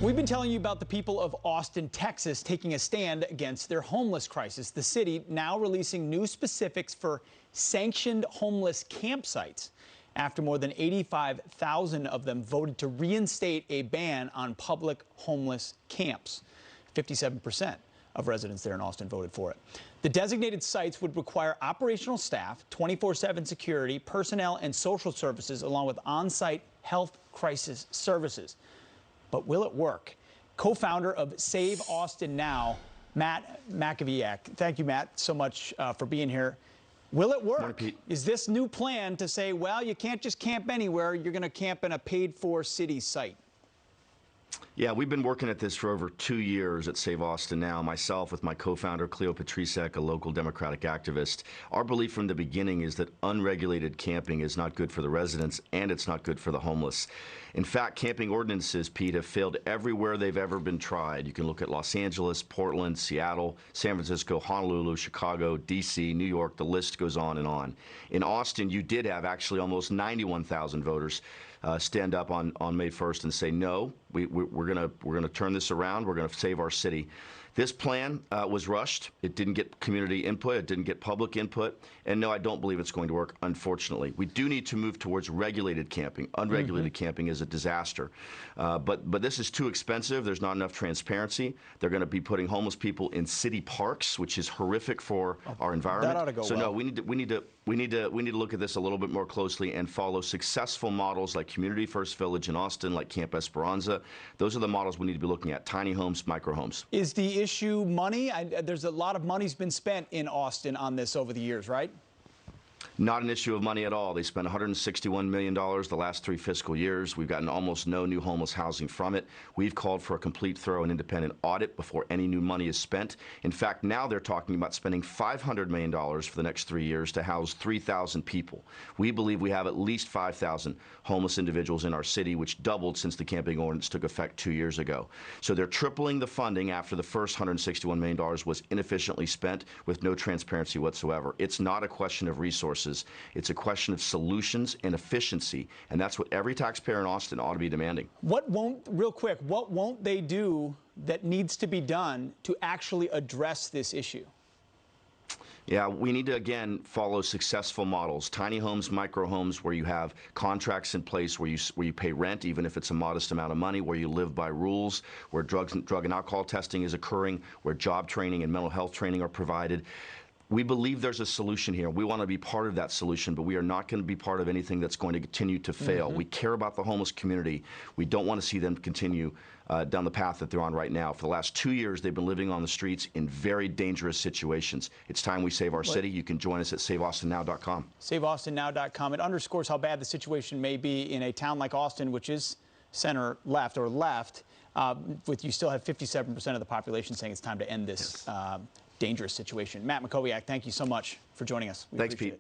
We've been telling you about the people of Austin, Texas, taking a stand against their homeless crisis. The city now releasing new specifics for sanctioned homeless campsites after more than 85,000 of them voted to reinstate a ban on public homeless camps. 57% of residents there in Austin voted for it. The designated sites would require operational staff, 24/7 security, personnel, and social services, along with on-site health crisis services. But will it work? Co-founder of Save Austin Now, Matt Mackowiak. Thank you, Matt, so much for being here. Will it work? Morning, is this new plan to say, well, you can't just camp anywhere, you're going to camp in a paid-for city site? Yeah, we've been working at this for over 2 years at Save Austin Now. Myself with my co-founder, Cleo Patrisek, a local Democratic activist. Our belief from the beginning is that unregulated camping is not good for the residents and it's not good for the homeless. In fact, camping ordinances, Pete, have failed everywhere they've ever been tried. You can look at Los Angeles, Portland, Seattle, San Francisco, Honolulu, Chicago, D.C., New York. The list goes on and on. In Austin, you did have actually almost 91,000 voters stand up on May 1st and say, no, we're gonna turn this around. We're gonna save our city. This plan was rushed. It didn't get community input. It didn't get public input. And no, I don't believe it's going to work, unfortunately. We do need to move towards regulated camping. Unregulated camping is a disaster. But this is too expensive. There's not enough transparency. They're going to be putting homeless people in city parks, which is horrific for our environment. That ought to go so well. No, we need to look at this a little bit more closely and follow successful models like Community First Village in Austin, like Camp Esperanza. Those are the models we need to be looking at. Tiny homes, micro homes. Is the issue money? There's a lot of money's been spent in Austin on this over the years, right? Not an issue of money at all. They spent $161 million the last 3 fiscal years. We've gotten almost no new homeless housing from it. We've called for a complete, thorough, and independent audit before any new money is spent. In fact, now they're talking about spending $500 million for the next 3 years to house 3,000 people. We believe we have at least 5,000 homeless individuals in our city, which doubled since the camping ordinance took effect 2 years ago. So they're tripling the funding after the first $161 million was inefficiently spent with no transparency whatsoever. It's not a question of resources. It's a question of solutions and efficiency, and that's what every taxpayer in Austin ought to be demanding. Real quick, what won't they do that needs to be done to actually address this issue? Yeah, we need to, again, follow successful models. Tiny homes, micro homes, where you have contracts in place, where you pay rent, even if it's a modest amount of money, where you live by rules, where drug and alcohol testing is occurring, where job training and mental health training are provided. We believe there's a solution here. We want to be part of that solution, but we are not going to be part of anything that's going to continue to fail. We care about the homeless community. We don't want to see them continue down the path that they're on right now. For the last 2 years, they've been living on the streets in very dangerous situations. It's time we save our city. You can join us at saveaustinnow.com. SaveAustinNow.com. It underscores how bad the situation may be in a town like Austin, which is center left or left, with you still have 57% of the population saying it's time to end this dangerous situation. Matt Mackowiak, thank you so much for joining us. Thanks, Pete.